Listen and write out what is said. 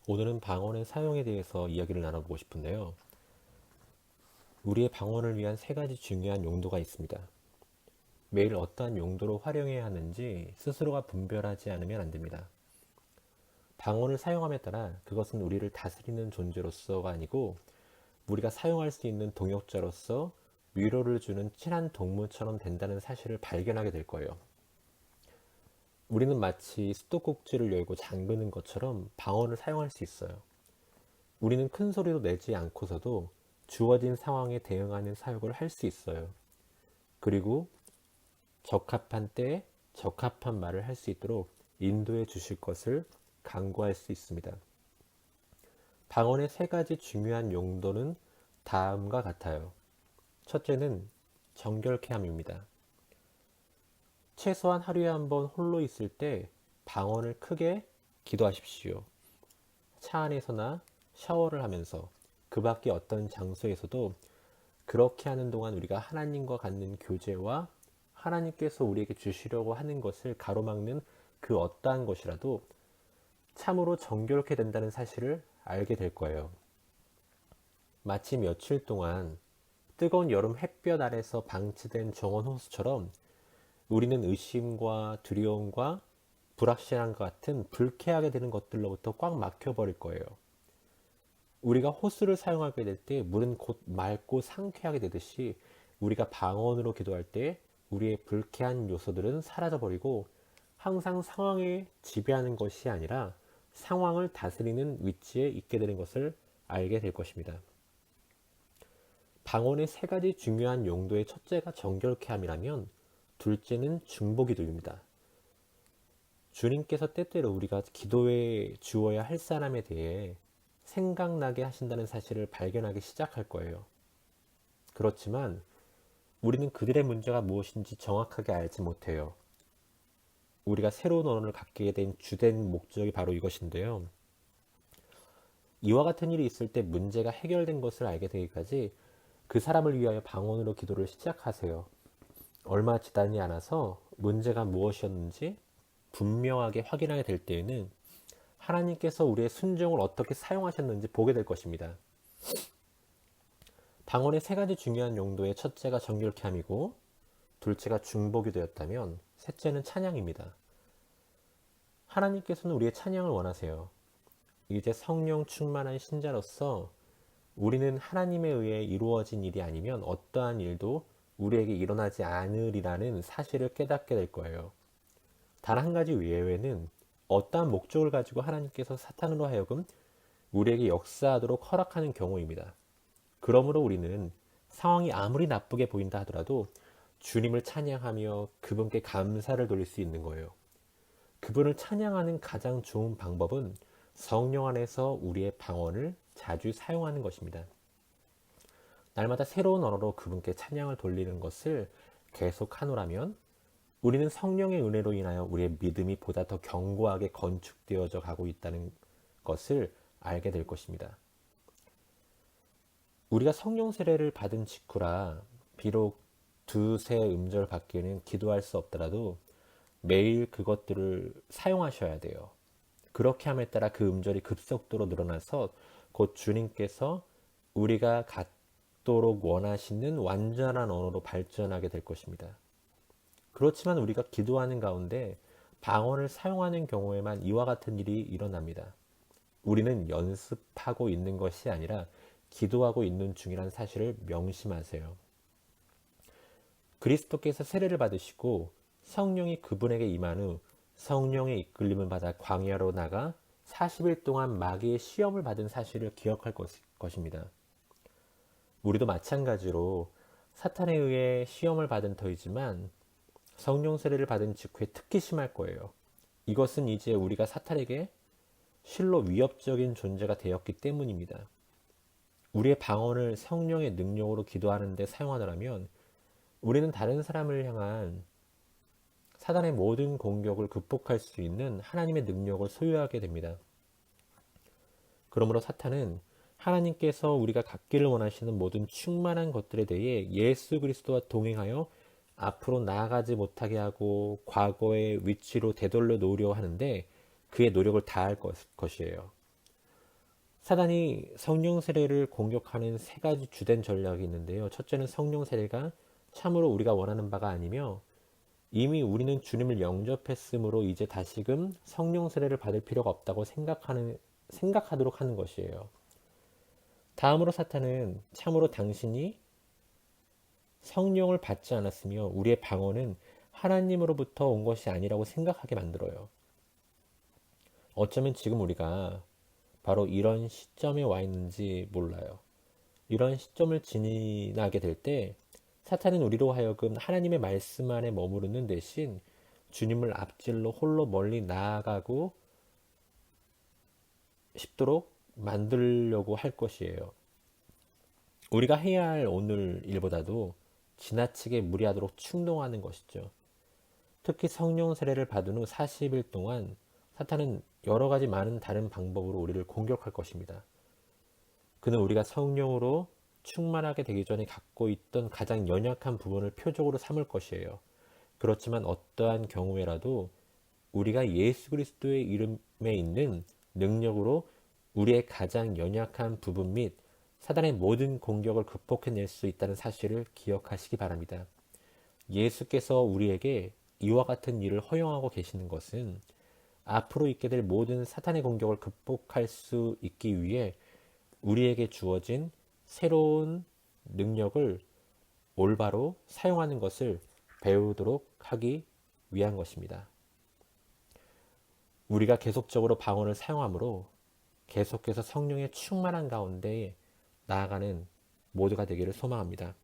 오늘은 방언의 사용에 대해서 이야기를 나눠보고 싶은데요. 우리의 방언을 위한 세 가지 중요한 용도가 있습니다. 매일 어떠한 용도로 활용해야 하는지 스스로가 분별하지 않으면 안 됩니다. 방언을 사용함에 따라 그것은 우리를 다스리는 존재로서가 아니고 우리가 사용할 수 있는 동역자로서 위로를 주는 친한 동무처럼 된다는 사실을 발견하게 될 거예요. 우리는 마치 수도꼭지를 열고 잠그는 것처럼 방언을 사용할 수 있어요. 우리는 큰 소리로 내지 않고서도 주어진 상황에 대응하는 사역을 할 수 있어요. 그리고 적합한 때에 적합한 말을 할 수 있도록 인도해 주실 것을 간구할 수 있습니다. 방언의 세 가지 중요한 용도는 다음과 같아요. 첫째는 정결케 함입니다. 최소한 하루에 한 번 홀로 있을 때 방언을 크게 기도하십시오. 차 안에서나 샤워를 하면서 그 밖에 어떤 장소에서도 그렇게 하는 동안 우리가 하나님과 갖는 교제와 하나님께서 우리에게 주시려고 하는 것을 가로막는 그 어떠한 것이라도 참으로 정결케 된다는 사실을 알게 될 거예요. 마치 며칠 동안 뜨거운 여름 햇볕 아래서 방치된 정원 호수처럼 우리는 의심과 두려움과 불확실함과 같은 불쾌하게 되는 것들로부터 꽉 막혀버릴 거예요. 우리가 호수를 사용하게 될 때 물은 곧 맑고 상쾌하게 되듯이 우리가 방언으로 기도할 때 우리의 불쾌한 요소들은 사라져버리고 항상 상황에 지배하는 것이 아니라 상황을 다스리는 위치에 있게 되는 것을 알게 될 것입니다. 방언의 세 가지 중요한 용도의 첫째가 정결케 함이라면 둘째는 중보기도입니다. 주님께서 때때로 우리가 기도에 주어야 할 사람에 대해 생각나게 하신다는 사실을 발견하기 시작할 거예요. 그렇지만 우리는 그들의 문제가 무엇인지 정확하게 알지 못해요. 우리가 새로운 언어를 갖게 된 주된 목적이 바로 이것인데요. 이와 같은 일이 있을 때 문제가 해결된 것을 알게 되기까지 그 사람을 위하여 방언으로 기도를 시작하세요. 얼마 지나지 않아서 문제가 무엇이었는지 분명하게 확인하게 될 때에는 하나님께서 우리의 순종을 어떻게 사용하셨는지 보게 될 것입니다. 방언의 세 가지 중요한 용도의 첫째가 정결케 함이고 둘째가 중보기 되었다면 셋째는 찬양입니다. 하나님께서는 우리의 찬양을 원하세요. 이제 성령 충만한 신자로서 우리는 하나님에 의해 이루어진 일이 아니면 어떠한 일도 우리에게 일어나지 않으리라는 사실을 깨닫게 될 거예요. 단 한 가지 예외는 어떠한 목적을 가지고 하나님께서 사탄으로 하여금 우리에게 역사하도록 허락하는 경우입니다. 그러므로 우리는 상황이 아무리 나쁘게 보인다 하더라도 주님을 찬양하며 그분께 감사를 돌릴 수 있는 거예요. 그분을 찬양하는 가장 좋은 방법은 성령 안에서 우리의 방언을 자주 사용하는 것입니다. 날마다 새로운 언어로 그분께 찬양을 돌리는 것을 계속 하노라면 우리는 성령의 은혜로 인하여 우리의 믿음이 보다 더 견고하게 건축되어져 가고 있다는 것을 알게 될 것입니다. 우리가 성령 세례를 받은 직후라 비록 두세 음절 밖에는 기도할 수 없더라도 매일 그것들을 사용하셔야 돼요. 그렇게 함에 따라 그 음절이 급속도로 늘어나서 곧 주님께서 우리가 갖도록 원하시는 완전한 언어로 발전하게 될 것입니다. 그렇지만 우리가 기도하는 가운데 방언을 사용하는 경우에만 이와 같은 일이 일어납니다. 우리는 연습하고 있는 것이 아니라 기도하고 있는 중이라는 사실을 명심하세요. 그리스도께서 세례를 받으시고 성령이 그분에게 임한 후 성령의 이끌림을 받아 광야로 나가 40일 동안 마귀의 시험을 받은 사실을 기억할 것입니다. 우리도 마찬가지로 사탄에 의해 시험을 받은 터이지만 성령 세례를 받은 직후에 특히 심할 거예요. 이것은 이제 우리가 사탄에게 실로 위협적인 존재가 되었기 때문입니다. 우리의 방언을 성령의 능력으로 기도하는 데 사용하더라면 우리는 다른 사람을 향한 사단의 모든 공격을 극복할 수 있는 하나님의 능력을 소유하게 됩니다. 그러므로 사탄은 하나님께서 우리가 갖기를 원하시는 모든 충만한 것들에 대해 예수 그리스도와 동행하여 앞으로 나아가지 못하게 하고 과거의 위치로 되돌려 놓으려 하는데 그의 노력을 다할 것이에요. 사단이 성령 세례를 공격하는 세 가지 주된 전략이 있는데요. 첫째는 성령 세례가 참으로 우리가 원하는 바가 아니며 이미 우리는 주님을 영접했으므로 이제 다시금 성령 세례를 받을 필요가 없다고 생각하도록 하는 것이에요. 다음으로 사탄은 참으로 당신이 성령을 받지 않았으며 우리의 방언은 하나님으로부터 온 것이 아니라고 생각하게 만들어요. 어쩌면 지금 우리가 바로 이런 시점에 와 있는지 몰라요. 이런 시점을 지나게 될 때 사탄은 우리로 하여금 하나님의 말씀 안에 머무르는 대신 주님을 앞질러 홀로 멀리 나아가고 싶도록 만들려고 할 것이에요. 우리가 해야 할 오늘 일보다도 지나치게 무리하도록 충동하는 것이죠. 특히 성령 세례를 받은 후 40일 동안 사탄은 여러 가지 많은 다른 방법으로 우리를 공격할 것입니다. 그는 우리가 성령으로 충만하게 되기 전에 갖고 있던 가장 연약한 부분을 표적으로 삼을 것이에요. 그렇지만 어떠한 경우에라도 우리가 예수 그리스도의 이름에 있는 능력으로 우리의 가장 연약한 부분 및 사단의 모든 공격을 극복해낼 수 있다는 사실을 기억하시기 바랍니다. 예수께서 우리에게 이와 같은 일을 허용하고 계시는 것은 앞으로 있게 될 모든 사탄의 공격을 극복할 수 있기 위해 우리에게 주어진 새로운 능력을 올바로 사용하는 것을 배우도록 하기 위한 것입니다. 우리가 계속적으로 방언을 사용함으로 계속해서 성령의 충만한 가운데 나아가는 모두가 되기를 소망합니다.